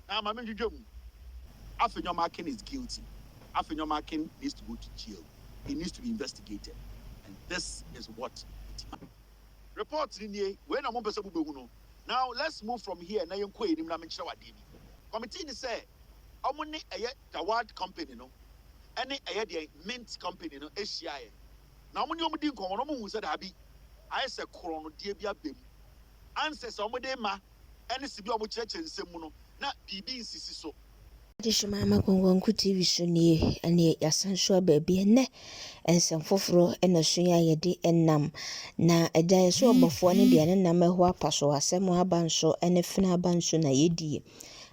Now, my man, AFENYO MARKIN is guilty. AFENYO MARKIN needs to go to jail. He needs to be investigated. And this is what it is. Reports in here, when I'm on now, let's move from here. Now, you're going to committee say, I'm on a award company, no, any a mint company, no, SCI. Now, when you're doing Kono, who said, I said, Corona, dear, be a bim. Answer some of them, and it's the church and Semuno, not BB&C so. Adishima Konkonkotv suni ane yasanshwa baby ene ensefoforo ena sunya yedi enam na edan so obofo ne de enam ho apaso asem abanso ene fina abanso na yedi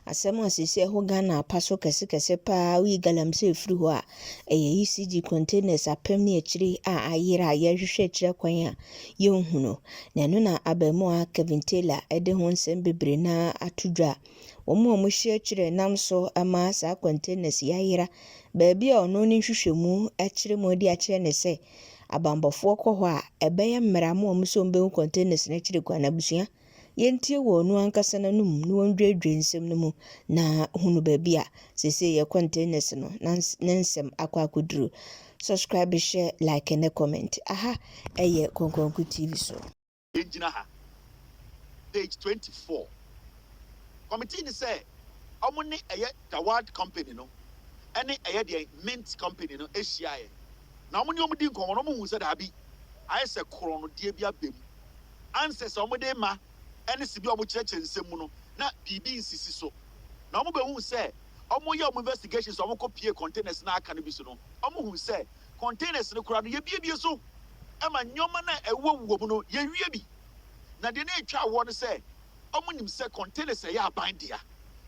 asem asisi ho Ghana apaso kese pa wi galamse firi ho a eye ECG containers apem ne akiri a ayira yehwehwe akire kwan a yenhunu na no na abamu a Kevin Taylor ede ho nsem bebre na atudwa omo hye akire nam so ama sa containers yayira baabi a ono ni hwehwemu akire modi akire ne se abambofo kɔ hɔ a ebeye mmara ma omo so mbe containers na akire kwa na busua yentie wo no ankasa na num no ndwedwe nsem no mu na hunu baabi a sese ye containers no na nsem akwaduru. Subscribe, share, like and comment. Aha eye Konkonkotv so Engineer page 24. Committee say, I'm on a award company, no, any a mint company, no, SCI. Now, when you're doing Kono, who said, I said, Corona, dear, be a bim. Answer some of them, and it's the church and Semuno, not BB&C so. Now, who say, I'm your investigations, I'm copy containers now cannabis, no. I'm who say, containers no crowd, ye be so. Am I your man a woman, ye be. Now, the nature I want to say, I'm say containers say, ya bind dear.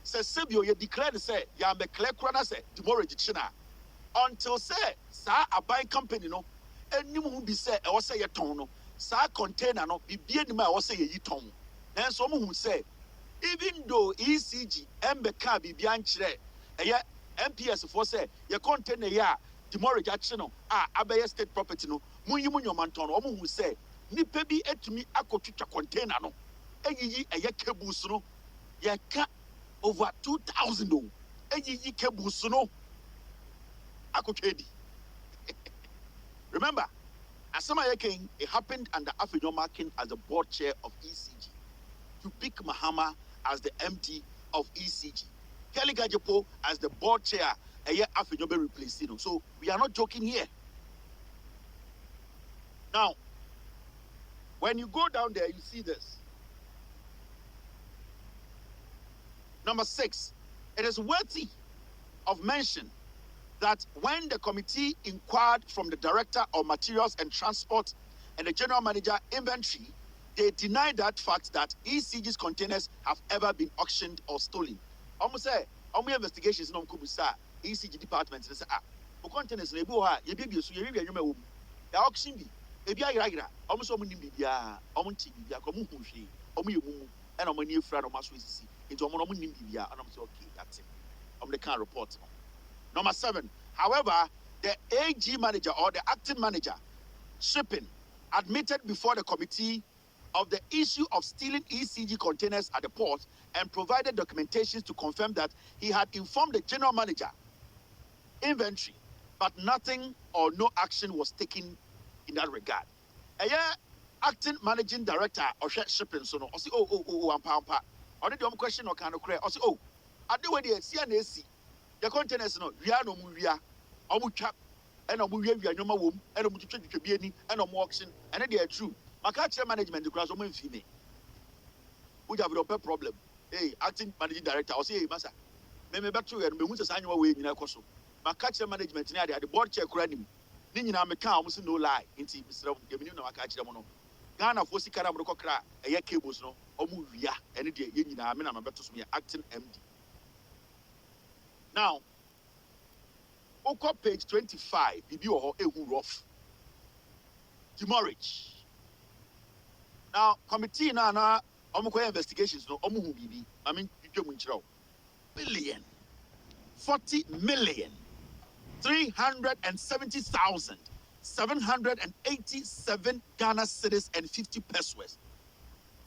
Say, Sabio, you declared, say, ya make clear crana say, tomorrow, China. Until say, sir, a buy company, no, and you who be say, I was say a tono, sir, container, no, be beard my was say a ton. And someone who say, even though ECG, Embeka be beyond chile, a ya MPS for say, your container, ya, tomorrow, Jachino, Abaya state property, no, Munyo Manton, or who say, Nipebi et to me, a cochucha container, no, and ye a yakebusuno, ya cat over 2,000, no, and ye kebusuno. Remember, as some king, it happened under AFENYO MARKIN as the board chair of ECG, to pick Mahama as the MD of ECG, Kelly Gajepo as the board chair, a year AFENYO be replaced. So we are not joking here. Now, when you go down there, you see this. Number 6, it is worthy of mention that when the committee inquired from the director of materials and transport and the general manager inventory, they denied that fact that ECG's containers have ever been auctioned or stolen. Almost say, almost investigations no kubusa ECG department say the containers na ebu ha ye bibie so ye wi anwuma wo ya auction bi ebi ayira almost omo nim bibia omo nti bibia ko mo hu hwe omo ye mumu e na omo ni efra no maso esisi nti omo nim bibia and omo say okay that's it omo the can report. Number 7, however, the AG manager or the acting manager, shipping, admitted before the committee of the issue of stealing ECG containers at the port and provided documentations to confirm that he had informed the general manager, inventory, but nothing or no action was taken in that regard. Acting managing director of shipping, so no, I say, I'm pampa. Or the question or kind of clear. I say, I do what the CNAC. The containers no wia no mu wia omu twa and omu wia wia nyoma wom and omu twetwe bi ani and omu auction and they are true maka chair management the class omu mfi me we have a problem. Hey, acting managing director I say hey masa me beto we hu say anywa we nyina koso maka chair management ni the board chair kura nim ni nyina me kan omu say no lie nti misra de minim na maka chair mo no Ghana for sikara mo kokra eye cables no omu wia and they ye nyina me na no beto so me acting MD. Now, Oko page 25, Bibi Oho Ehu Rough. Demurrage. Now, committee na Omukwe investigations no Omuhu Bibi. I mean, billion, 40 million, 370,787 Ghana cedis and 50 pesos.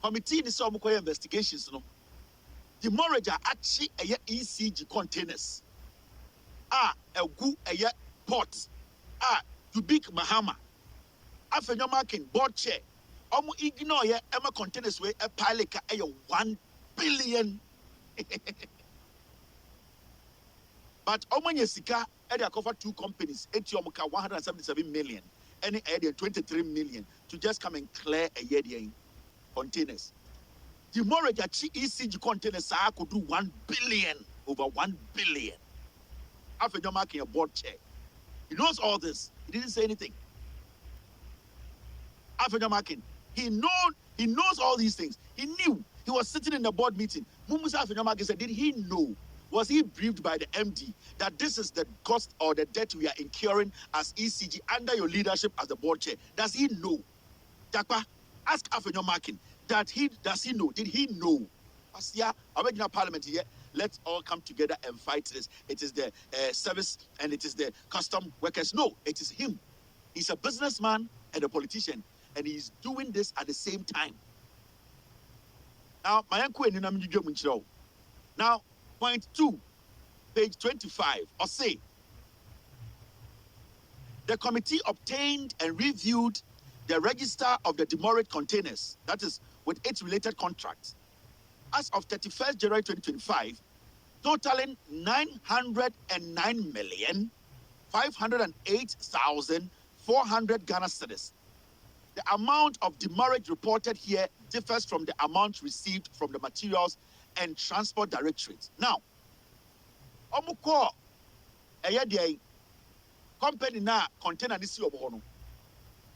Committee ni Omukwe investigations no. the demurrage actually a ECG containers. A good port. Dubik Mahama. AFENYO MARKIN board chair. Ignore Emma containers way a pilot 1 billion. But Yesika area cover 2 companies, Etiomuka 177 million, any area 23 million to just come and clear a year containers. The more ECG containers could do 1 billion, over 1 billion. AFENYO MARKIN a board chair. He knows all this. He didn't say anything. AFENYO MARKIN, he knows all these things. He knew. He was sitting in the board meeting. Mumusa AFENYO MARKIN said, did he know? Was he briefed by the MD that this is the cost or the debt we are incurring as ECG under your leadership as the board chair? Does he know? Jakpa, ask AFENYO MARKIN does he know? Did he know? Asia, original parliament here. Let's all come together and fight this. It is the service and it is the custom workers. No, it is him. He's a businessman and a politician, and he's doing this at the same time. Now, my uncle and now, point 2, page 25, or say, the committee obtained and reviewed the register of the demurrage containers, that is, with its related contracts, as of 31st January 2025, totaling 909,508,400 Ghana cedis. The amount of demurrage reported here differs from the amount received from the Materials and Transport Directorate. Now, Omuko, a company na container this year,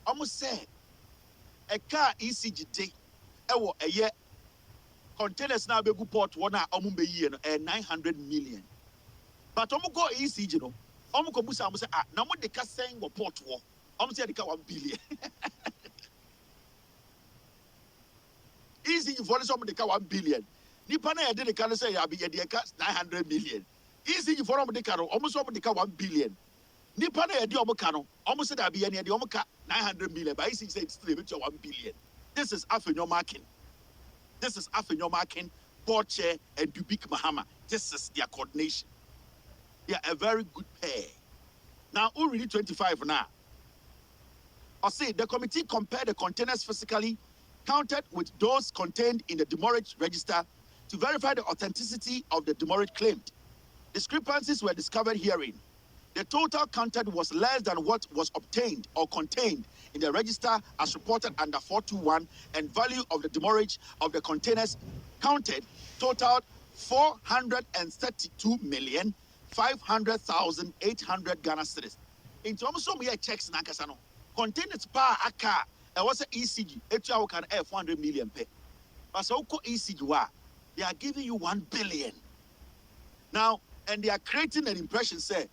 almost say a car ECG day, a year containers now be good port 900 million. But Omuko ECG no, Omuko Busa say na mo de ka saying go port wo. Omu say de ka 1 billion. ECG for some de ka 1 billion. Nipa na de ka say ya be de ka 900 million. ECG for omu de ka no, omu so omu de ka 1 billion. Nipa na de omu ka no, omu say da be ya de omu ka 900 million. But ECG say it's still 1 billion. This is AFENYO MARKIN. This is AFENYO MARKIN, board chair, and Dubik Mahama. This is their coordination. They are a very good pair. Now, who really 25 now? I'll say the committee compared the containers physically counted with those contained in the demurrage register to verify the authenticity of the demurrage claimed. Discrepancies were discovered herein. The total counted was less than what was obtained or contained in the register as reported under 421, and value of the demurrage of the containers counted totaled 432,500,800 Ghana cedis. In terms of checks na kasano, containers pa aka e was ECG etu can air 400 million pay. But so ECG they are giving you 1 billion. Now, and they are creating an impression, say,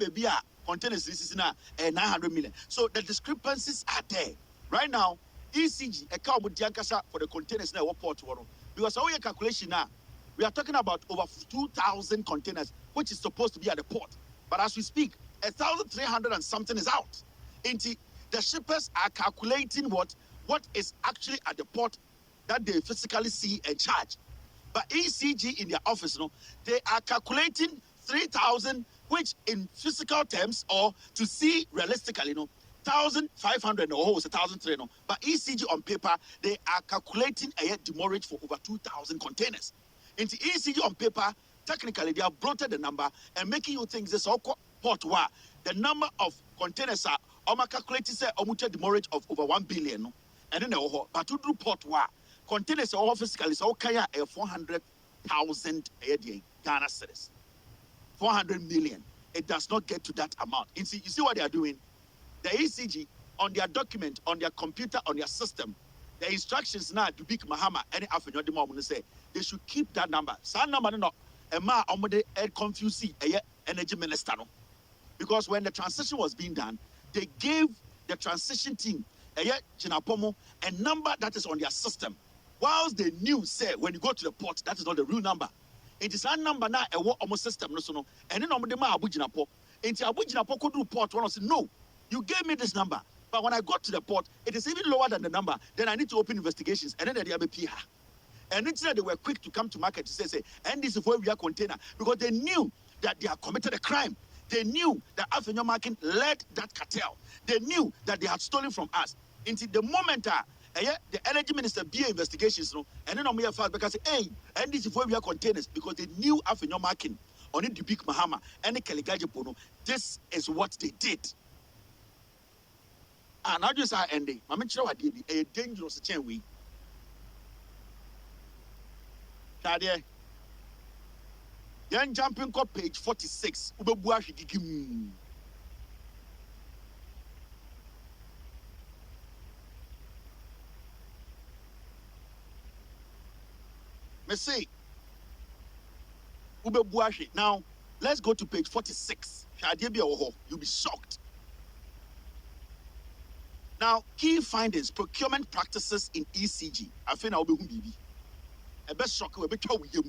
baby, containers this is now 900 million. So the discrepancies are there. Right now, ECG, a cow with Diankasa for the containers now, port water. Because all your calculation now, we are talking about over 2,000 containers, which is supposed to be at the port. But as we speak, 1,300 and something is out. The shippers are calculating what is actually at the port that they physically see and charge. But ECG in their office, they are calculating 3,000, which in physical terms or to see realistically, 1,500 or 1,300. But ECG on paper, they are calculating a demurrage for over 2,000 containers. Into ECG on paper, technically they have bloated the number and making you think this all port where the number of containers are calculated say demurrage of over 1 billion. And then but to do port where containers are physically so 400,000 Ghana cedis. 400 million. It does not get to that amount. You see what they are doing? The ECG on their document, on their computer, on their system, the instructions now to Dubik Mahama any AFENYO demo say they should keep that number. Some number no confuse energy minister no. Because when the transition was being done, they gave the transition team a number that is on their system. Whilst they knew, say, when you go to the port, that is not the real number. It is a number now, a war almost system, and then on the Abujinapo. And Abujinapo could do port one say, no, you gave me this number. But when I got to the port, it is even lower than the number. Then I need to open investigations, and then they are And instead they were quick to come to market to say, and this is where we are container, because they knew that they had committed a crime. They knew that AFENYO MARKIN led that cartel. They knew that they had stolen from us. Until the moment the energy minister be investigations, and then on me fast because hey, and this is where we are containers, because they knew AFENYO MARKIN on the big Mahama and the Kaligajipono. This is what they did. And I just are ending. I'm sure I did a dangerous chain we. Shadia. Yan jumping up page 46. Ubebuashi gikim. Me say Ubebuashi. Now let's go to page 46. Shadia be oho. You'll be shocked. Now, key findings, procurement practices in ECG. I think I'll be bibi. A best shock will be told with you.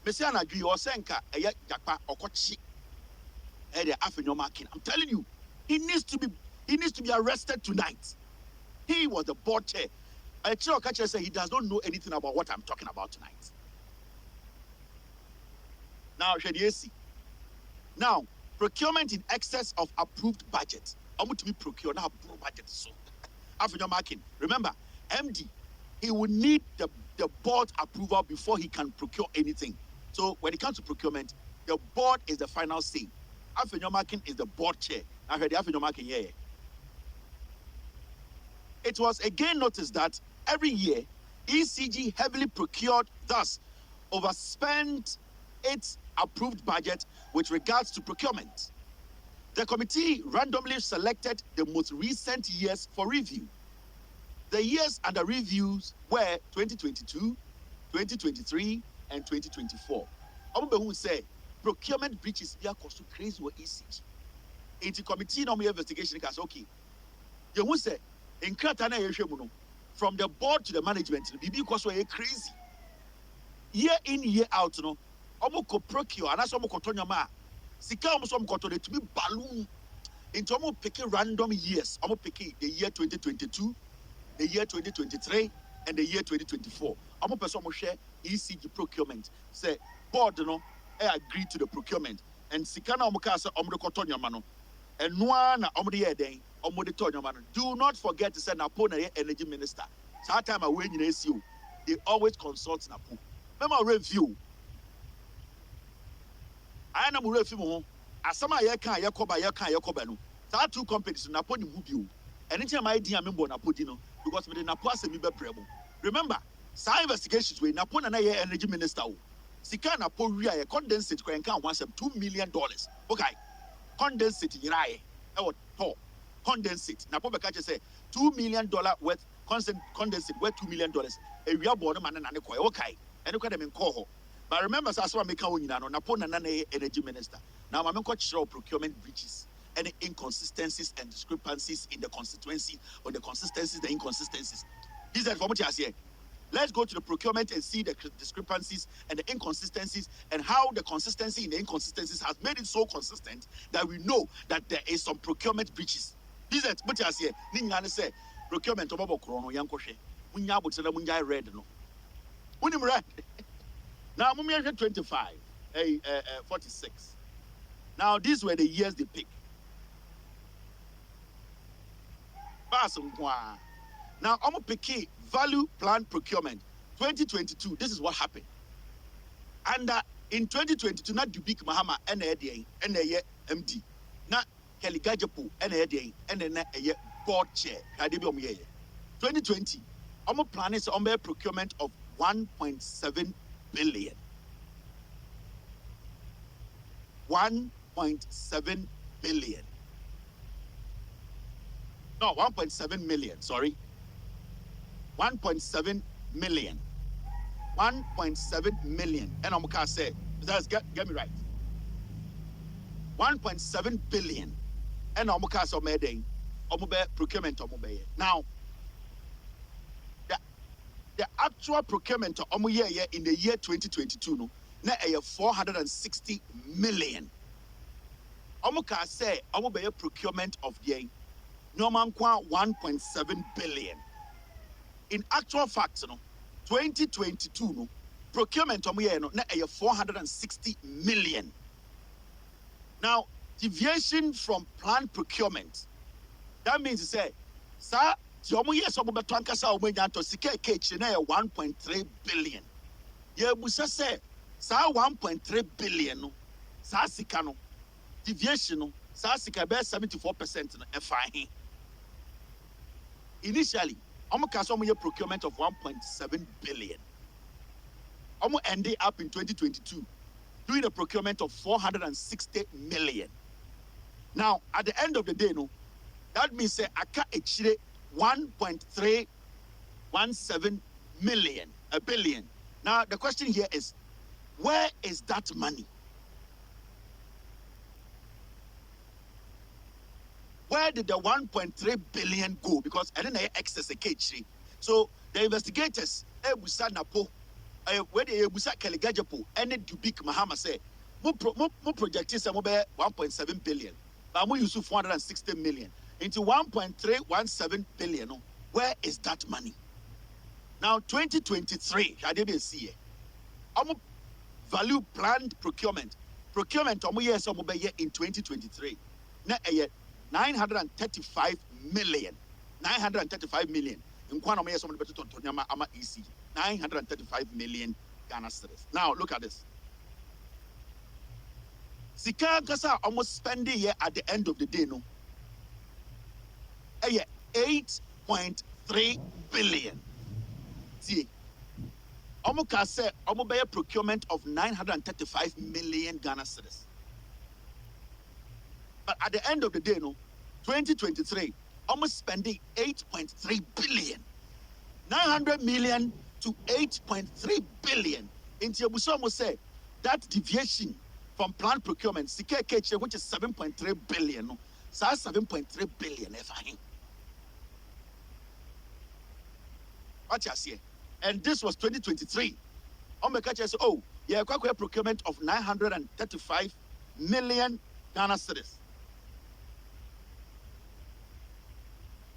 Messiah agree or senka a yakpa or kochi. AFENYO MARKIN. I'm telling you, he needs to be arrested tonight. He was the board chair. A chair catcher said he does not know anything about what I'm talking about tonight. Now, Shadiesi. Now, procurement in excess of approved budget. I'm going to be procured now budget. So AFENYO MARKIN. Remember, MD, he will need the board approval before he can procure anything. So when it comes to procurement, the board is the final say. AFENYO MARKIN is the board chair. I heard the AFENYO MARKIN here. It was again noticed that every year, ECG heavily procured, thus overspent its approved budget with regards to procurement. The committee randomly selected the most recent years for review. The years under reviews were 2022, 2023, and 2024. Who say procurement breaches are cost crazy or ECG. The committee no investigation is okay. You who say in Kratana from the board to the management, BB cost were crazy. Year in, year out, Omoko procure and as Omoko Tonyama. Sika omusom koto to be balloon into omo pick random years. Omo pick the year 2022, the year 2023, and the year 2024. Omo person omo share ECG procurement. Say board I agree to the procurement. And sika na omo ka say omo de koto nyama no. And noa na omo de yeden omo de to nyama no. Do not forget to say Napo na energy minister. So that time I when you see you, they always consult Napo. Remember review. I am a review. As some I can't Yakoba no. So two companies Napo ni mubio. Anytime I dear member Napodino, because with the Napo se mi be prebo. Remember, some investigations with Napo na energy minister. Sika Napo ria condensate kwa nka once $2 million. Okay. Condensate yirae. Ewo to. Condensate. Napo be catch say $2 million worth condensate worth $2 million. E ria bono man na ne koy. Okay. Ene kwa dem nko ho. But remember, so I make a Napo energy minister. Now I'm going to procurement breaches, any inconsistencies and discrepancies in the constituency, or the consistencies, the inconsistencies. This is what I say. Let's go to the procurement and see the discrepancies and the inconsistencies, and how the consistency in the inconsistencies has made it so consistent that we know that there is some procurement breaches. This is what I say. Ningane say procurement obo krono yankoshe. Munya botela munya red no. Munim red. Now, 25, 46. Now, these were the years they picked. Now, I'm going to pick value plan procurement. 2022, this is what happened. And in 2022, not Dubik Mahama, NADA, MD, not Kelly Gajapu, NADA, and a board chair. 2020, I'm planning on procurement of 1.7 billion. 1.7 billion. No, 1.7 million, sorry. 1.7 million. 1.7 million. And I'm going to say, get me right. 1.7 billion. And I'm going to say, procurement. Now, the actual procurement in the year 2022 no na 460 million. Omuka say be procurement of the no man 1.7 billion. In actual fact, 2022 no procurement no na 460 million. Now deviation from planned procurement, that means to say sir yomu yes omo beto ankasa omenya to sika kechi na 1.3 billion. Ye busa say sa 1.3 billion no sa sika no deviation no sa sika be 74% no efa. Initially omo ka so omo ye procurement of 1.7 billion. Omo ended up in 2022 doing a procurement of 460 million. Now at the end of the day no, that means say aka echire 1.317 million, a billion. Now the question here is, where is that money? Where did the 1.3 billion go? Because I didn't excess a cage. So the investigators, Ebusa Napo, where the Ebusa Kaligajapo, and Dubik Mahama say, mo projected some 1.7 billion, but we use 460 million into 1.317 billion. Where is that money? Now 2023, I didn't see it. Value planned procurement. Procurement years in 2023. Na 935 million. 935 million. In Kwana years on the ama ECG. 935 million Ghana cedis. Now look at this. Sika kasa almost spending here at the end of the day no. 8.3 billion. See, Omuka said Omobaya procurement of 935 million Ghana cedis. But at the end of the day, no, 2023, almost spending 8.3 billion. 900 million to 8.3 billion. Into Yabusomo say that deviation from planned procurement, CKK, which is 7.3 billion, no, so 7.3 billion. What you see? And this was 2023. Omeka says, oh, yeah, quite procurement of 935 million Ghana cedis.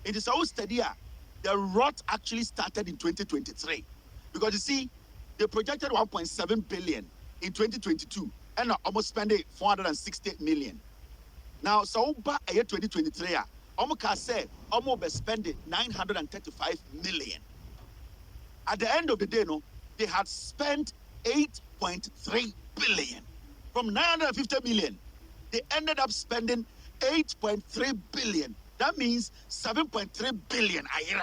It is our study. The rot actually started in 2023. Because you see, they projected 1.7 billion in 2022 and almost spending 460 million. Now, so by 2023, Omeka said, almost spending 935 million. At the end of the day, no, they had spent 8.3 billion. From 950 million, they ended up spending 8.3 billion. That means 7.3 billion a year.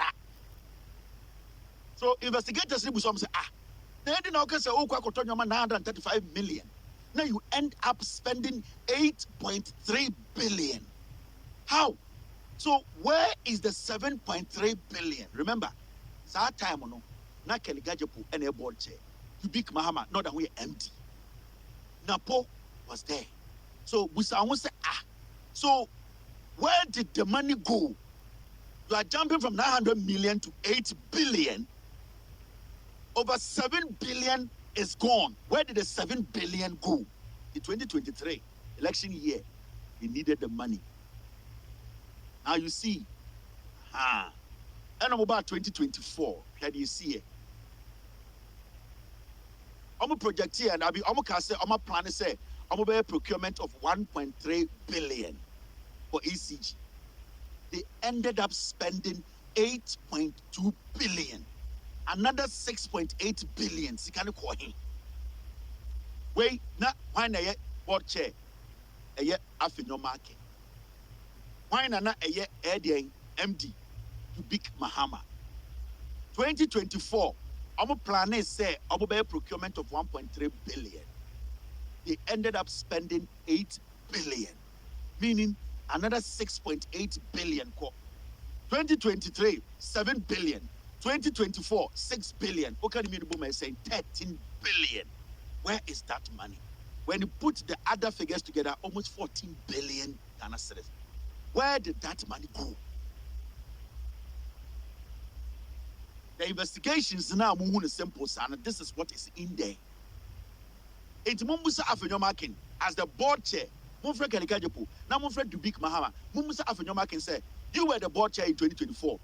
So investigators say, they didn't know say, oh, 935 million. Now you end up spending 8.3 billion. How? So where is the 7.3 billion? Remember, that time, no. Na Keligajapu and a board chair. Ubik Mahama, not that we're empty. Napo was there. So Busa won't say, so where did the money go? You are jumping from 900 million to 8 billion. Over 7 billion is gone. Where did the 7 billion go? In 2023, election year, they needed the money. Now you see, and about 2024, how do you see it? I'm a project here, and I'm a plan to say, I'm a procurement of 1.3 billion for ECG. They ended up spending 8.2 billion, another 6.8 billion. Wait, now why na board chair? AFENYO MARKIN. Why na MD Ubik Mahama. 2024. Our plan is say our procurement of 1.3 billion. They ended up spending 8 billion, meaning another 6.8 billion. 2023, 7 billion. 2024, 6 billion. Okadimi is saying 13 billion. Where is that money? When you put the other figures together, almost 14 billion Ghana cedis. Where did that money go? The investigations now move in simple, and this is what is in there. It's Mumbusa AFENYO MARKIN as the board chair. Mumfred Kalikajapu, now Mumfred Dubik Mahama. Mumbusa AFENYO MARKIN said, you were the board chair in 2024.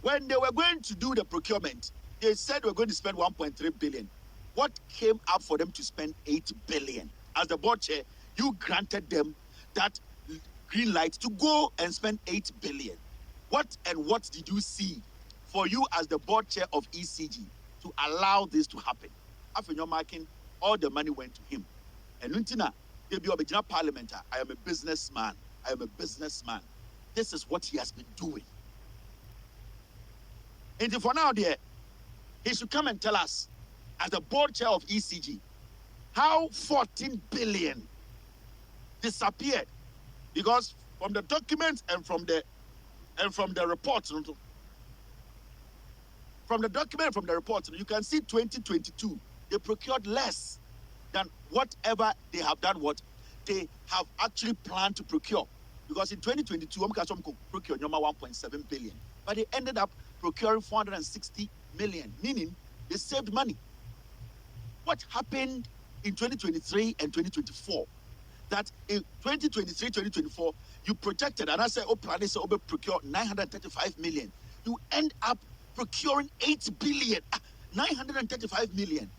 When they were going to do the procurement, They said we're going to spend 1.3 billion. What came up for them to spend 8 billion? As the board chair, you granted them that green light to go and spend 8 billion. What did you see for you as the board chair of ECG to allow this to happen? AFENYO MARKIN, all the money went to him. And Nuntina, they be original parliamenter. I am a businessman. I am a businessman. This is what he has been doing. And for now, there, he should come and tell us, as the board chair of ECG, how 14 billion disappeared. Because from the documents and from the reports, from the document from the report, you can see 2022, they procured less than whatever they have done, what they have actually planned to procure. Because in 2022, procured 1.7 billion, but they ended up procuring 460 million, meaning they saved money. What happened in 2023 and 2024? That in 2023, 2024, you projected, and I said, plan is to procure 935 million. You end up procuring 8 billion, 935 million.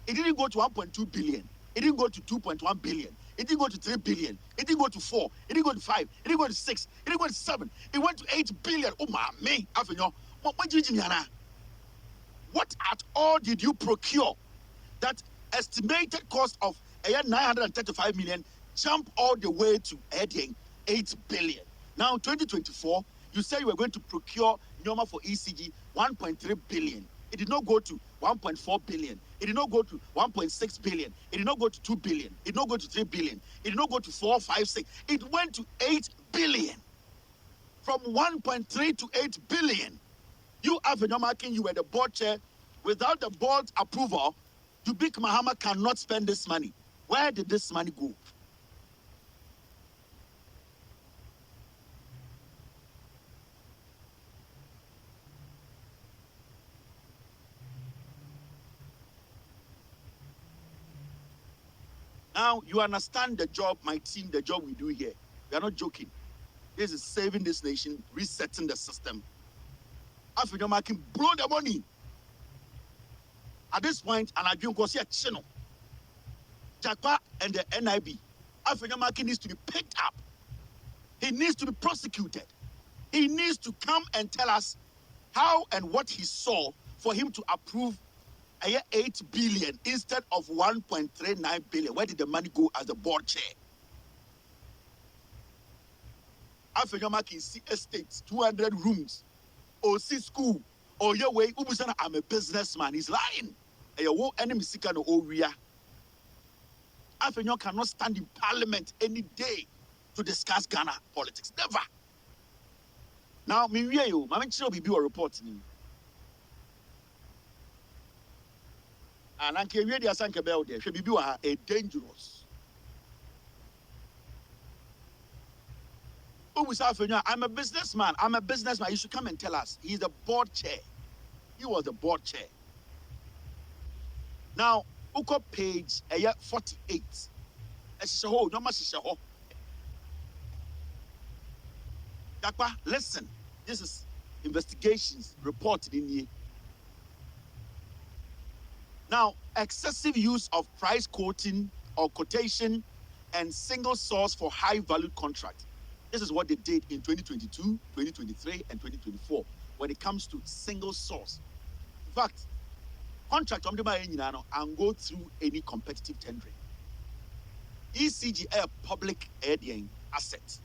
It didn't go to 1.2 billion. It didn't go to 2.1 billion. It didn't go to 3 billion. It didn't go to 4. It didn't go to 5. It didn't go to 6. It didn't go to 7. It went to 8 billion. Oh, my man, AFENYO. What at all did you procure that estimated cost of 935 million jump all the way to 8 billion? Now, 2024, you said you were going to procure normal for ECG 1.3 billion. It did not go to 1.4 billion. It did not go to 1.6 billion. It did not go to 2 billion. It did not go to 3 billion. It did not go to 4, 5, 6. It went to 8 billion. From 1.3 to 8 billion. You, AFENYO MARKIN, you were the board chair. Without the board's approval, Dubik Mahama cannot spend this money. Where did this money go? Now, you understand the job, my team, the job we do here. We are not joking. This is saving this nation, resetting the system. AFENYO MARKIN blow the money. At this point, and I don't go see a channel. Jakpa and the NIB. AFENYO MARKIN needs to be picked up. He needs to be prosecuted. He needs to come and tell us how and what he saw for him to approve 8 billion instead of 1.39 billion. Where did the money go as the board chair? AFENYO MARKIN see estates, 200 rooms, or see school, or your way, I'm a businessman. He's lying. AyɛhUO enemy sika no owia. AFENYO cannot stand in parliament any day to discuss Ghana politics. Never. Now, me you, my mention will be a report. And I can read the Asanka Bell there. Should be a dangerous. I'm a businessman. I'm a businessman. You should come and tell us. He's the board chair. He was the board chair. Now, Uko page 48. Listen. This is investigations reported in here. Now, excessive use of price quoting or quotation and single source for high-value contract. This is what they did in 2022, 2023, and 2024 when it comes to single source. In fact, contract and go through any competitive tendering. ECG a public asset.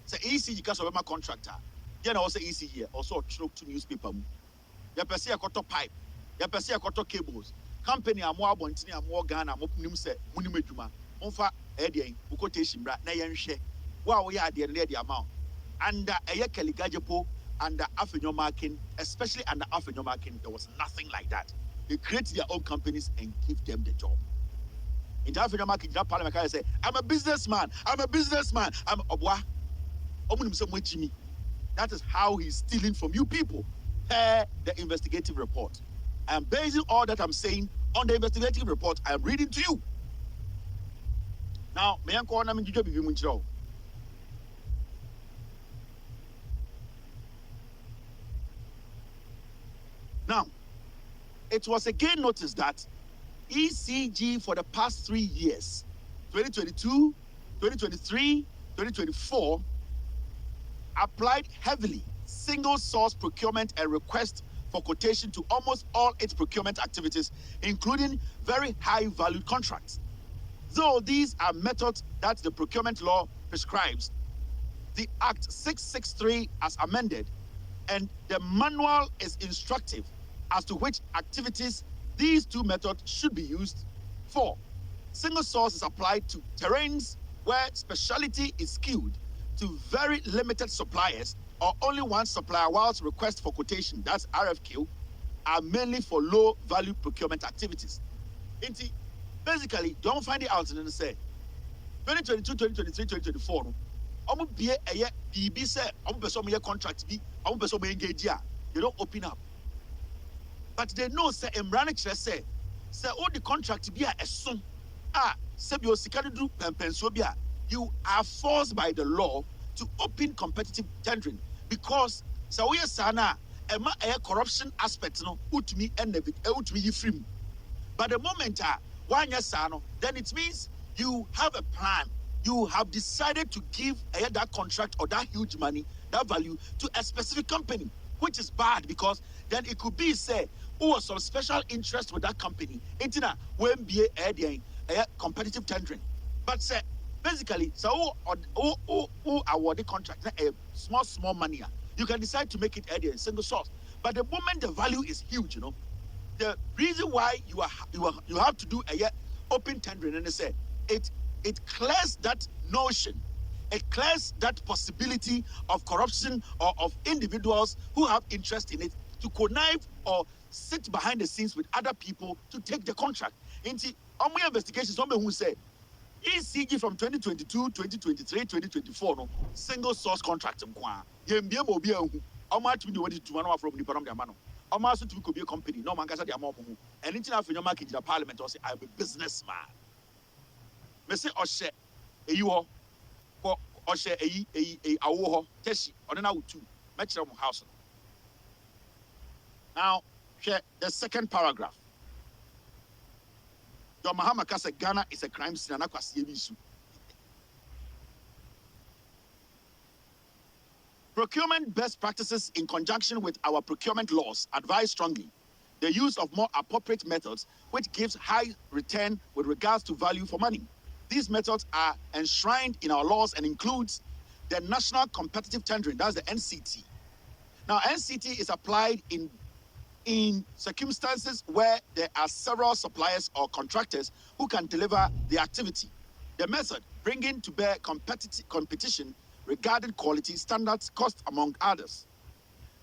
So ECG because of my contractor. Then also ECG also true to newspaper. You perceive a cotton pipe. You perceive a cotton cables. Company are more bontini are more Ghana. Mopnim se munimejuma. Onfa quotation bra na yenhwe. Wow, we are the amount. Under Ayekeli Gajepo, under AFENYO MARKIN, especially under AFENYO MARKIN, there was nothing like that. They create their own companies and give them the job. In the AFENYO MARKIN, that parliament can say, I'm a businessman. I'm a businessman. I'm a boy. That is how he's stealing from you people. Per the investigative report. I am basing all that I'm saying on the investigative report I am reading to you. Now, may I call them in Now, it was again noticed that ECG for the past 3 years, 2022, 2023, 2024, applied heavily single source procurement and request for quotation to almost all its procurement activities, including very high valued contracts. Though these are methods that the procurement law prescribes, the Act 663 as amended and the manual is instructive as to which activities these two methods should be used for. Single source is applied to terrains where specialty is skewed to very limited suppliers or only one supplier, whilst requests for quotation, that's RFQ, are mainly for low value procurement activities. Basically, don't find it out and say 2022, 2023, 2024. Be a BB say, contract be, engage. They don't open up. But they know say Emranich say all the contract be a soon. You are forced by the law to open competitive tendering because so we sana a corruption aspect no utmi and utmi free. But the moment one year sano, then it means you have a plan. You have decided to give that contract or that huge money, that value to a specific company, which is bad because then it could be say who some special interest with that company. Intina when be a competitive tendering. But say basically, so who award the contract a small money. You can decide to make it a single source. But the moment the value is huge, the reason why you have to do a open tendering and they say it clears that notion, it clears that possibility of corruption or of individuals who have interest in it to connive or sit behind the scenes with other people to take the contract. Into on my investigations, someone who say ECG from 2022, 2023, 2024, no single source contract. How much we do what to one from the Paramano? How much to be a company? No man can say the amount. And in your market in the parliament, or say I'm a businessman. Messy or share a you or share a teshi or an out to match house. Now, share the second paragraph. Your Mahama Kasa Ghana is a crime scene and Akwasi. Procurement best practices in conjunction with our procurement laws advise strongly the use of more appropriate methods which gives high return with regards to value for money. These methods are enshrined in our laws and includes the National Competitive Tendering, that's the NCT. Now, NCT is applied in circumstances where there are several suppliers or contractors who can deliver the activity. The method bringing to bear competition regarding quality, standards, cost, among others.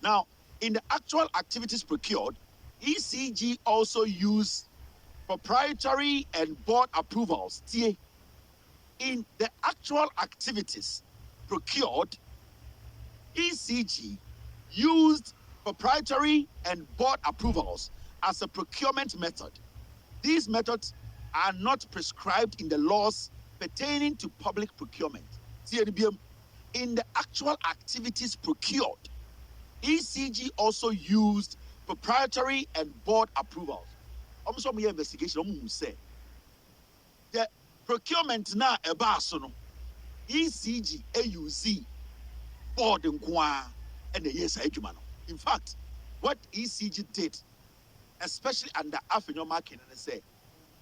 Now, in the actual activities procured, ECG also use proprietary and board approvals. In the actual activities procured, ECG used proprietary and board approvals as a procurement method. These methods are not prescribed in the laws pertaining to public procurement. In the actual activities procured, ECG also used proprietary and board approvals. Also, my investigation say the procurement now a basono ECG AUZ board and the yes ejumano. In fact, what ECG did, especially under AFENYO MARKIN, and say,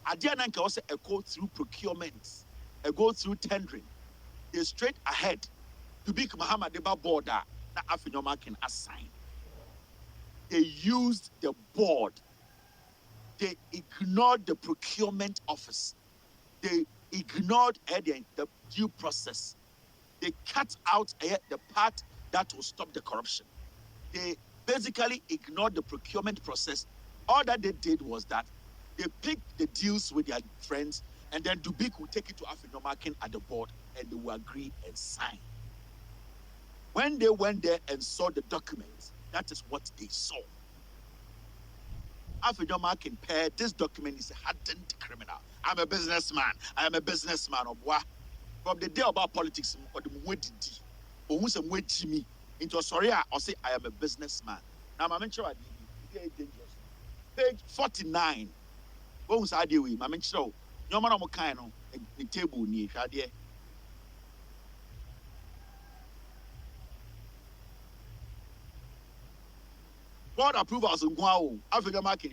Adiananka also a go through procurement, a go through tendering. They straight ahead to be Muhammad Deba border that AFENYO MARKIN assigned. They used the board. They ignored the procurement office. They ignored the due process. They cut out the part that will stop the corruption. They basically ignored the procurement process. All that they did was that they picked the deals with their friends, and then Dubik will take it to AFENYO MARKIN at the board, and they will agree and sign. When they went there and saw the documents, that is what they saw. AFENYO MARKIN paired this document is a hardened criminal. I'm a businessman. I am a businessman. From the day about politics, or the Mwedidi, or who's a Mwedimi, into sorry, I'll say I am a businessman. Now, I'm sure I did dangerous. Page 49. What was I doing? I mean, so, no matter what kind of the table near Shadia. Board approvals in Guao, Africa market,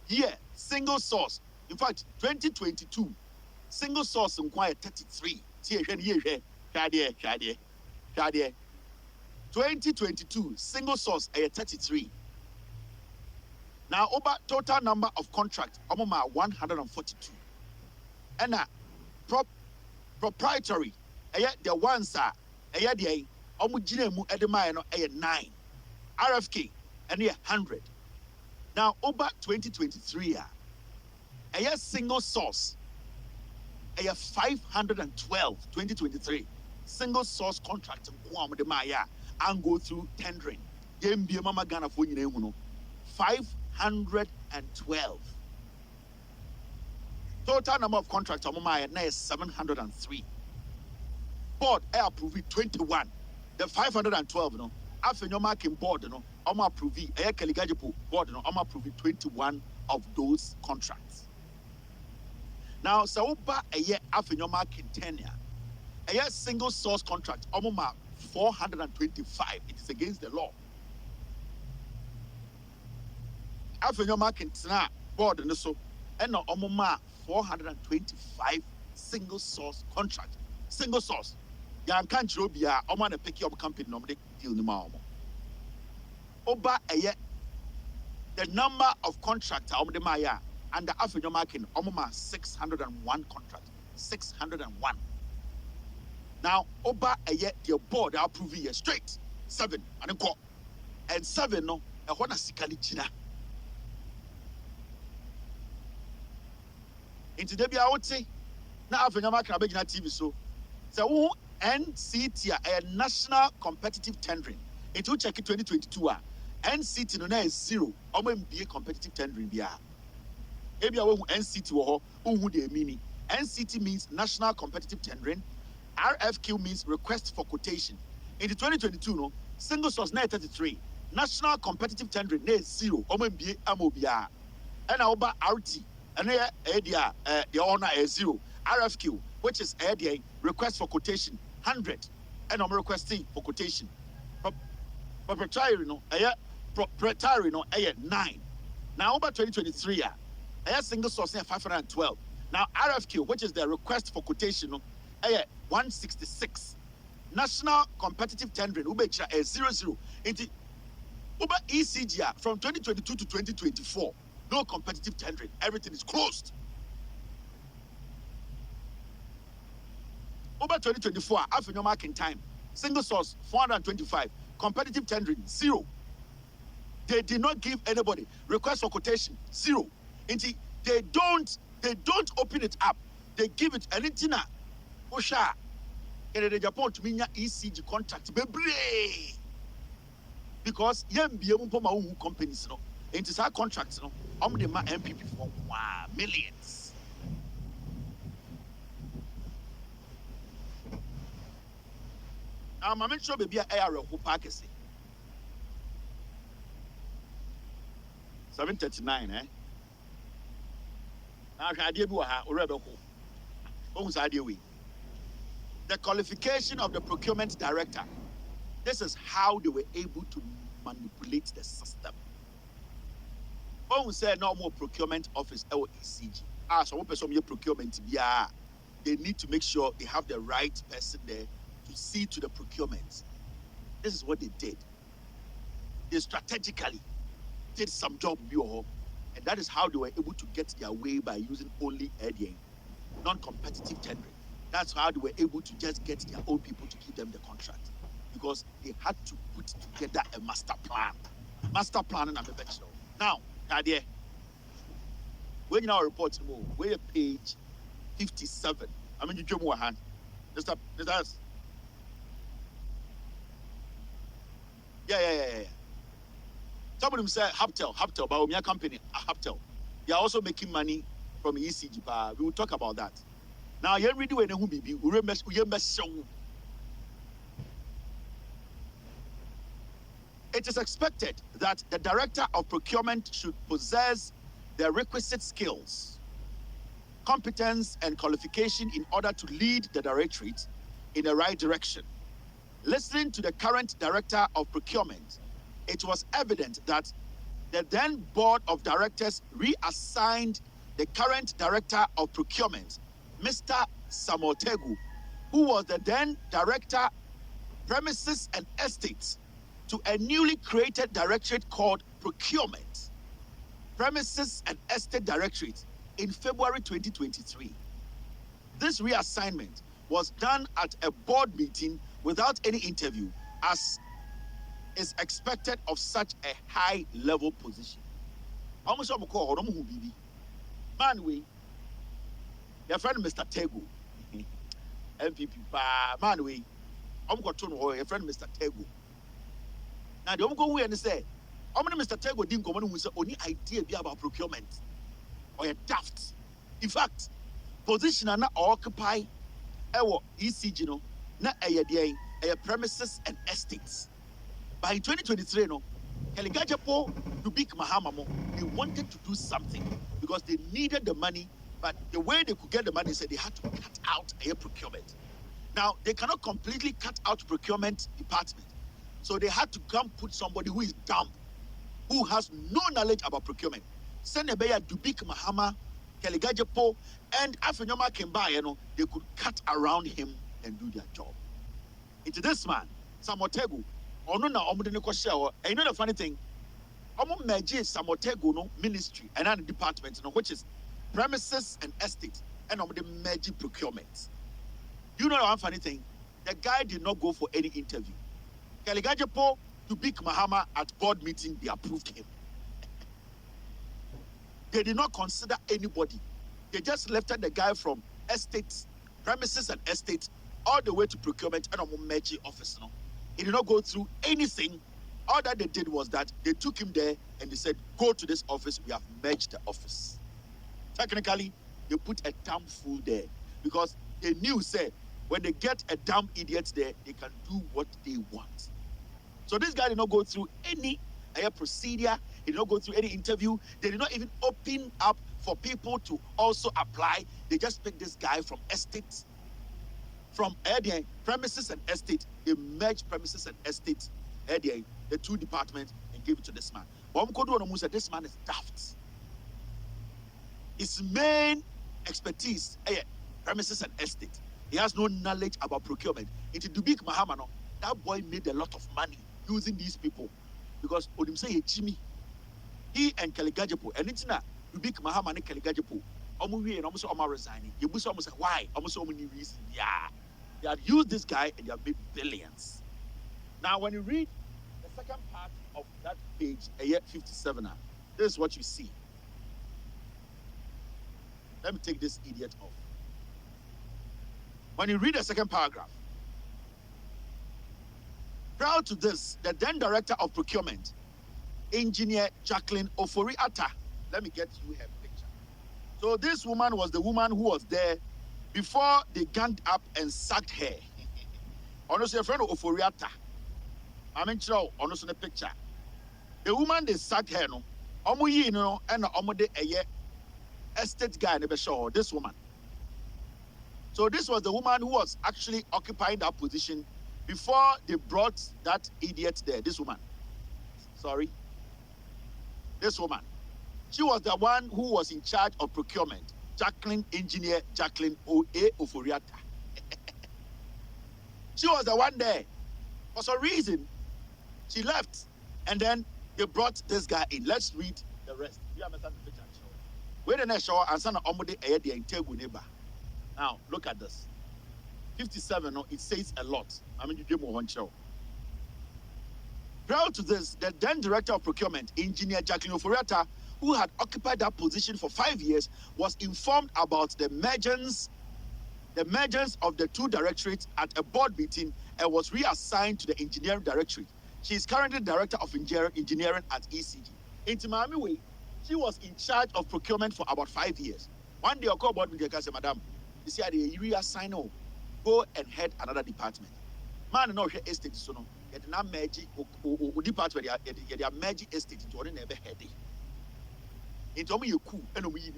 yeah, single source. In fact, 2022, single source in Guao 33. Shadia. 2022, single source 33. Now, over total number of contracts, 142. And proprietary, the ones are, the omujinemu edema 9. RFK, and 100. Now, over 2023, a single source, a 512, 2023, single source contract, and go through tendering. 512. Total number of contracts is 703. Board approved 21. The 512, AFENYO MARKIN board, approve board, approve 21 of those contracts. Now, so a year AFENYO MARKIN tenure, a year single source contract, 425. It is against the law. AFENYO MARKIN board and so, and 425 single source contract. Single source. Yan can't you be a pick up company normally deal the mom. Over a year, the number of contracts the Maya and the AFENYO MARKIN 601 contracts. 601. Now, over a year, the board approve a straight 7 and 7 no a one sikali china. Into the be I would say now AFENYO MARKIN abegina TV so NCT a national competitive tendering. It will check it 2022. NCT no is 0. Be competitive tendering. Maybe I want NCT or who they mean. NCT means national competitive tendering. RFQ means request for quotation. In the 2022, no single source 33. National competitive tendering is 0. Be amobia. And over RT and the owner is 0. RFQ, which is a request for quotation 100, and I'm requesting for quotation. Proprietary no, proprietary no, 9. Now over 2023, single source 512. Now RFQ, which is the request for quotation, no, 166. National competitive tendering, ubecha 00. Into Uber ECG from 2022 to 2024, no competitive tendering. Everything is closed. Over 2024, AFENYO MARKIN time, single source 425, competitive tendering 0. They did not give anybody request for quotation 0. They don't open it up. They give it anything. Osha, in the Japan to me ECG contract because companies no, it is our contracts no, the MPP for millions. I'm sure baby air who package 739 Now the qualification of the procurement director. This is how they were able to manipulate the system. When we say no more procurement office or ECG. So one procurement they need to make sure they have the right person there to see to the procurement. This is what they did. They strategically did some job, and that is how they were able to get their way by using only non-competitive tendering. That's how they were able to just get their own people to give them the contract, because they had to put together a master plan. Master plan and a professional. Now, Nadia, when you now report more, we're page 57. I mean, you give more hand. Just us. Yeah. Some of them say Haptel, but my company, Haptel. They are also making money from ECG. We will talk about that. Now, you ready when you be, we remember show. It is expected that the Director of Procurement should possess the requisite skills, competence, and qualification in order to lead the Directorate in the right direction. Listening to the current Director of Procurement, it was evident that the then Board of Directors reassigned the current Director of Procurement, Mr. Samotegu, who was the then Director, Premises and Estates, to a newly created directorate called Procurement, Premises and Estate Directorate in February 2023. This reassignment was done at a board meeting without any interview, as is expected of such a high-level position. Almost all call man, we your friend Mr. Tego, MPP, man, we your friend Mr. Tego. Now, the go away and say, Mr. Tego didn't come on with any idea about procurement or a daft. In fact, position are not occupy our ECG, no, not a premises and estates. By 2023, no, Kaligajapo to Big Mahamamo, they wanted to do something because they needed the money, but the way they could get the money said they had to cut out a procurement. Now, they cannot completely cut out procurement department. So they had to come put somebody who is dumb, who has no knowledge about procurement. Send a bear Dubik Mahama, Kaligajapo, and AFENYO Kemba, they could cut around him and do their job. Into this man, Samotegu, and you know the funny thing, Samotegu no ministry and another department, which is premises and estate, and the merge procurement. You know the funny thing, the guy did not go for any interview. Kaligajapo to Big Mahama at board meeting, they approved him. They did not consider anybody. They just lifted the guy from estates, premises and estates, all the way to procurement and a merge office. No? He did not go through anything. All that they did was that they took him there and they said, go to this office, we have merged the office. Technically, they put a damn fool there because they knew, say, when they get a damn idiot there, they can do what they want. So this guy did not go through any procedure. He did not go through any interview. They did not even open up for people to also apply. They just picked this guy from estates, from premises and estate. They merged premises and estate, the two departments, and gave it to this man. But this man is daft. His main expertise, premises and estate. He has no knowledge about procurement. Into Dubik Mahamano, that boy made a lot of money using these people because Odim say Jimmy, he and Kaligajapo, and it's not Dubik Mahama and Kaligajapo. Omuwi and almost Oma resigning. You must almost say why? Almost so many reasons. Yeah, they have used this guy and they have made billions. Now, when you read the second part of that page, 57, this is what you see. Let me take this idiot off. When you read the second paragraph, prior to this, the then Director of Procurement, Engineer Jacqueline Ofori-Atta, let me get you her picture. So this woman was the woman who was there before they ganged up and sacked her. Honestly, a friend of Ofori-Atta, I mean, honestly, the picture. The woman they sacked her, no, and the estate guy never saw this woman. So this was the woman who was actually occupying that position before they brought that idiot there, this woman. Sorry. This woman. She was the one who was in charge of procurement. Engineer Jacqueline Ofori-Atta. She was the one there. For some reason, she left. And then they brought this guy in. Let's read the rest. You understand the picture? Wait a minute, show and son of the Integu neighbor. Now, look at this. 57, no, it says a lot. I mean, you give me one show. Prior to this, the then Director of Procurement, Engineer Jacqueline Ofori-Atta, who had occupied that position for 5 years, was informed about the mergence of the two directorates at a board meeting and was reassigned to the Engineering Directorate. She is currently Director of Engineering at ECG. In Timami Way, she was in charge of procurement for about 5 years. One day, I called board meeting and said, Madam, you see, the reassign, go and head another department. Man, no, estate, so no. You did not merge department, you are merging estate into one never heady. Into me you cool, and we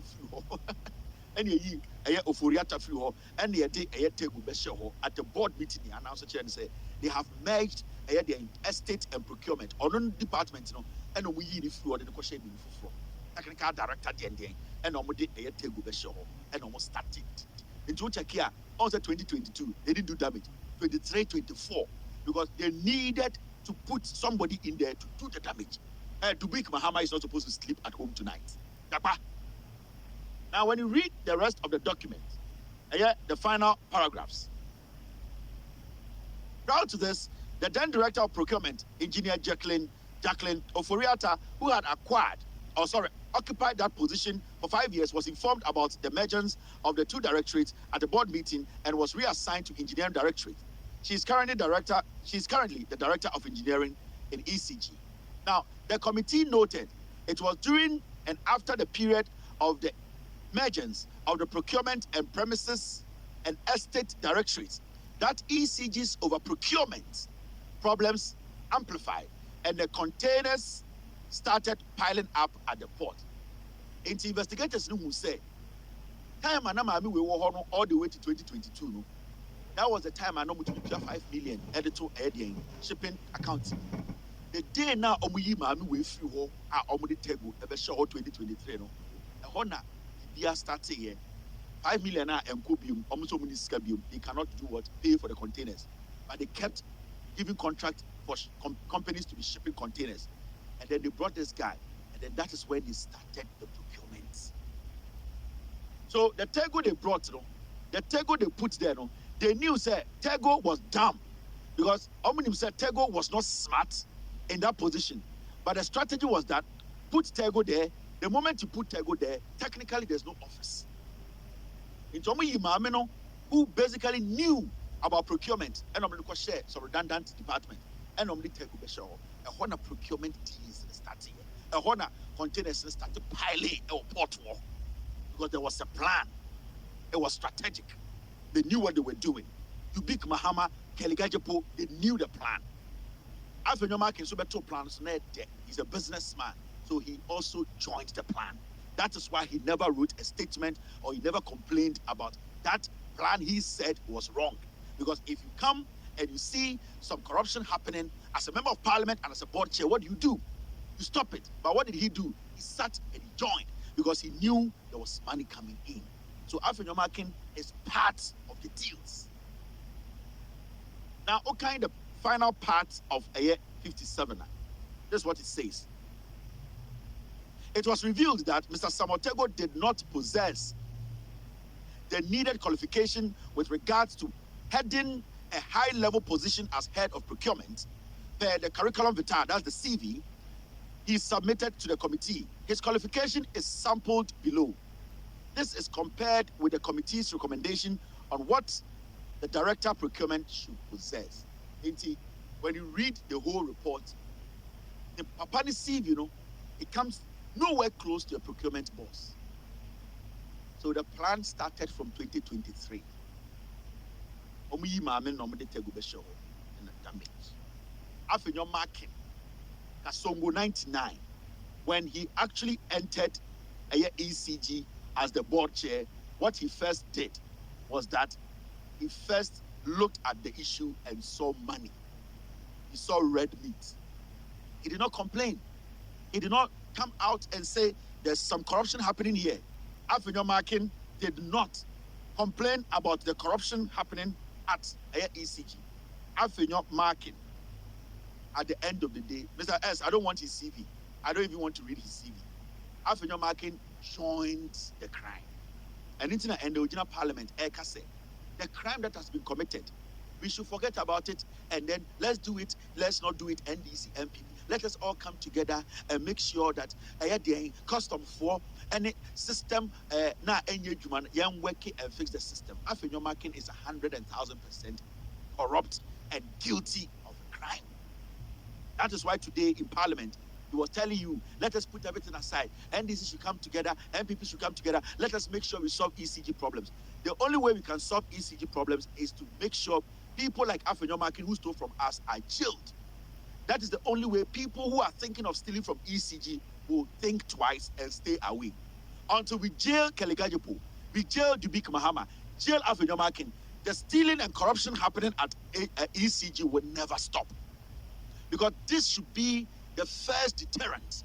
and you Oforiata free and the day a table besho at the board meeting, the announcer and say they have merged the estate and procurement on department, and we need flu or the question for technical director and almost a table besho and almost started. Into check here, also 2022, they didn't do damage. 23, 24, because they needed to put somebody in there to do the damage. Dubik Mahama is not supposed to sleep at home tonight. Now, when you read the rest of the document, the final paragraphs. Prior to this, the then director of procurement, engineer Jacqueline Oforiata, who had occupied that position for 5 years, was informed about the mergers of the two directorates at the board meeting and was reassigned to engineering directorate. She's currently the director of engineering in ECG. Now, the committee noted it was during and after the period of the mergers of the procurement and premises and estate directorates that ECG's over procurement problems amplified and the containers started piling up at the port. Investigators who say, time all the way to 2022. That was the time I know to 5 million editor shipping account. The day now we free table ever show 2023 no. Starts here 5 million and cobium almost they cannot do what pay for the containers, but they kept giving contract for companies to be shipping containers, and then they brought this guy, and then that is when they started the procurement. So the Tego they brought, the Tego they put there, they knew say Tego was dumb because Omnium said Tego was not smart in that position, but the strategy was that put Tego there. The moment you put Tego there, technically there's no office. In Tomi Yimameno, who basically knew about procurement, and I'm going to share some redundant department, and I'm going to Tego Besho, a Hona procurement deals starting, a Hona containers started piling a port war because there was a plan. It was strategic. They knew what they were doing. Dubik Mahama, Keligajapo, they knew the plan. AFENYO MARKIN so better plans. He's a businessman. So he also joined the plan. That is why he never wrote a statement or he never complained about that plan he said was wrong. Because if you come and you see some corruption happening as a member of parliament and as a board chair, what do? You stop it. But what did he do? He sat and he joined because he knew there was money coming in. So AFENYO MARKIN is part of the deals. Now, okay, the final part of AYE 57. This is what it says. It was revealed that Mr. Samotego did not possess the needed qualification with regards to heading a high-level position as head of procurement per the curriculum vitae, that's the CV, he submitted to the committee. His qualification is sampled below. This is compared with the committee's recommendation on what the director of procurement should possess. When you read the whole report, the Papani CV, it comes nowhere close to a procurement boss. So the plan started from 2023. AFENYO MARKIN, Kasongo 99, when he actually entered ECG as the board chair, what he first did was that he first looked at the issue and saw money. He saw red meat. He did not complain. He did not come out and say there's some corruption happening here. AFENYO MARKIN did not complain about the corruption happening at ECG. AFENYO MARKIN, at the end of the day, Mr. S, I don't want his CV. I don't even want to read his CV. AFENYO MARKIN joined the crime. And in the original parliament, Eka said, the crime that has been committed, we should forget about it and then let's do it, let's not do it, NDC, MPP. Let us all come together and make sure that the custom for any system na any human young working and fix the system. AFENYO MARKIN is 100,000% corrupt and guilty of a crime. That is why today in Parliament he was telling you, let us put everything aside. NDC should come together, MPP should come together. Let us make sure we solve ECG problems. The only way we can solve ECG problems is to make sure people like AFENYO MARKIN who stole from us are jailed That is the only way people who are thinking of stealing from ECG will think twice and stay away. Until we jail Kelly Gajepo, we jail Dubik Mahama, jail AFENYO MARKIN, the stealing and corruption happening at ECG will never stop. Because this should be the first deterrent.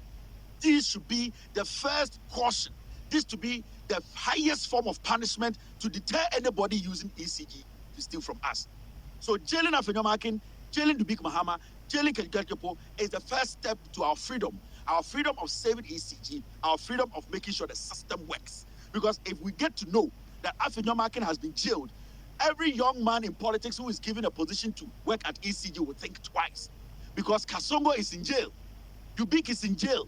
This should be the first caution. This to be the highest form of punishment to deter anybody using ECG to steal from us. So jailing AFENYO MARKIN, jailing Dubik Mahama, jailing Kelly Gajepo is the first step to our freedom of saving ECG, our freedom of making sure the system works. Because if we get to know that AFENYO MARKIN has been jailed, every young man in politics who is given a position to work at ECG will think twice. Because Kasongo is in jail, Dubik is in jail,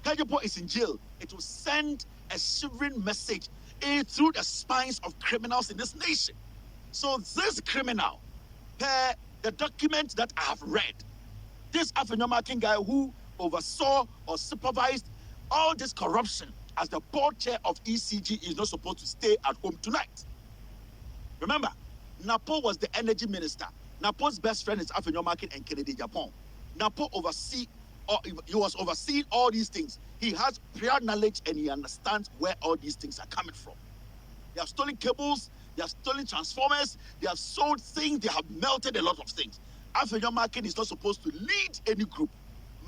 Gajepo is in jail. It will send a shivering message through the spines of criminals in this nation. So this criminal, per the document that I have read, this AFENYO MARKIN guy who oversaw or supervised all this corruption as the board chair of ECG is not supposed to stay at home tonight. Remember, Napo was the energy minister. Napo's best friend is AFENYO MARKIN and Kennedy Japan. Napo he was overseeing all these things. He has prior knowledge and he understands where all these things are coming from. They have stolen cables, they have stolen transformers, they have sold things, they have melted a lot of things. AFENYO MARKIN is not supposed to lead any group.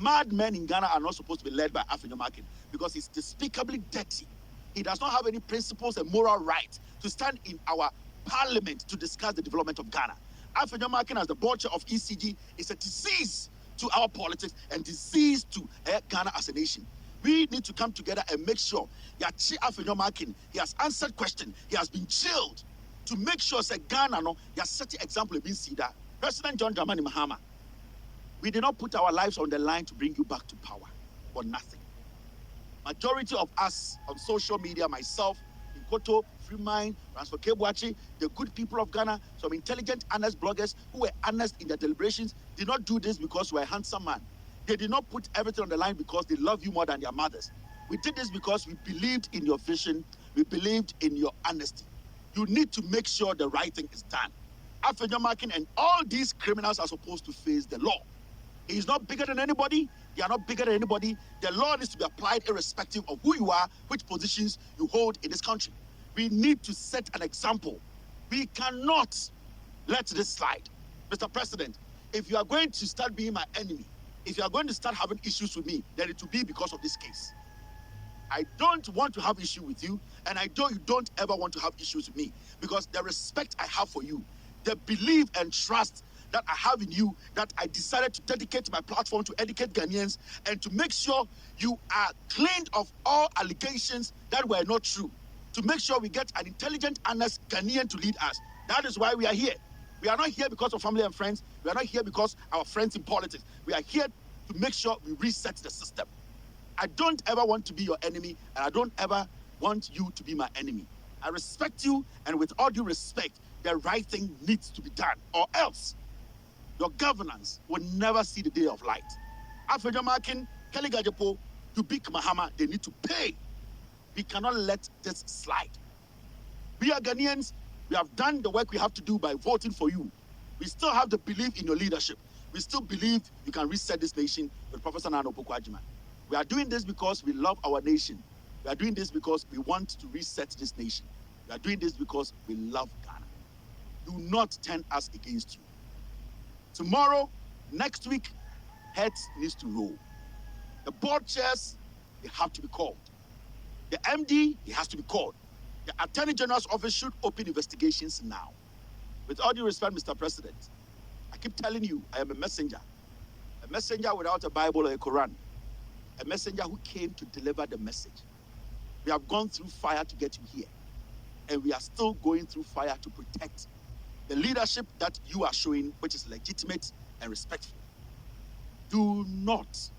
Mad men in Ghana are not supposed to be led by AFENYO MARKIN because he's despicably dirty. He does not have any principles and moral right to stand in our parliament to discuss the development of Ghana. AFENYO MARKIN as the board chair of ECG is a disease to our politics and disease to Ghana as a nation. We need to come together and make sure that AFENYO MARKIN, he has answered questions, he has been jailed to make sure that Ghana he has set the example being seen that President John Dramani Mahama, we did not put our lives on the line to bring you back to power for nothing. Majority of us on social media, myself, Koto, Freemind, Transfer Kebuachi, the good people of Ghana, some intelligent, honest bloggers who were honest in their deliberations, did not do this because we're a handsome man. They did not put everything on the line because they love you more than their mothers. We did this because we believed in your vision, we believed in your honesty. You need to make sure the right thing is done. AFENYO MARKIN and all these criminals are supposed to face the law. He is not bigger than anybody. They are not bigger than anybody. The law needs to be applied irrespective of who you are, which positions you hold in this country. We need to set an example. We cannot let this slide. Mr. President, if you are going to start being my enemy, if you are going to start having issues with me, then it will be because of this case. I don't want to have issue with you, and you don't ever want to have issues with me, because the respect I have for you, the belief and trust that I have in you, that I decided to dedicate my platform to educate Ghanaians and to make sure you are cleaned of all allegations that were not true, to make sure we get an intelligent, honest Ghanaian to lead us. That is why we are here. We are not here because of family and friends. We are not here because our friends in politics. We are here to make sure we reset the system. I don't ever want to be your enemy, and I don't ever want you to be my enemy. I respect you, and with all due respect, the right thing needs to be done, or else your governance will never see the day of light. AFENYO MARKIN, Kelly Gajepo, Dubik Mahama, they need to pay. We cannot let this slide. We are Ghanaians. We have done the work we have to do by voting for you. We still have the belief in your leadership. We still believe you can reset this nation with Professor Nana Opoku-Agyeman. We are doing this because we love our nation. We are doing this because we want to reset this nation. We are doing this because we love Ghana. Do not turn us against you. Tomorrow, next week, heads needs to roll. The board chairs, they have to be called. The MD, he has to be called. The Attorney General's office should open investigations now. With all due respect, Mr. President, I keep telling you, I am a messenger without a Bible or a Quran, a messenger who came to deliver the message. We have gone through fire to get you here, and we are still going through fire to protect the leadership that you are showing, which is legitimate and respectful. Do not,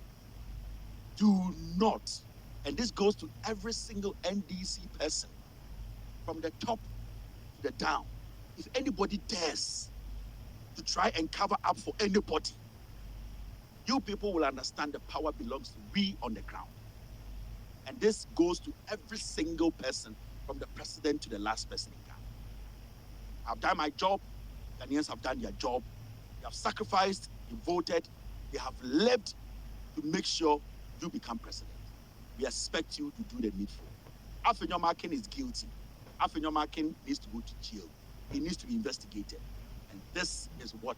and this goes to every single NDC person, from the top to the down. If anybody dares to try and cover up for anybody, you people will understand the power belongs to we on the ground. And this goes to every single person, from the president to the last person in Ghana. I've done my job. Ghanaians have done their job. They have sacrificed, you voted, They have lived to make sure you become president. We expect you to do the needful. AFENYO MARKIN is guilty. AFENYO MARKIN needs to go to jail. He needs to be investigated. And this is what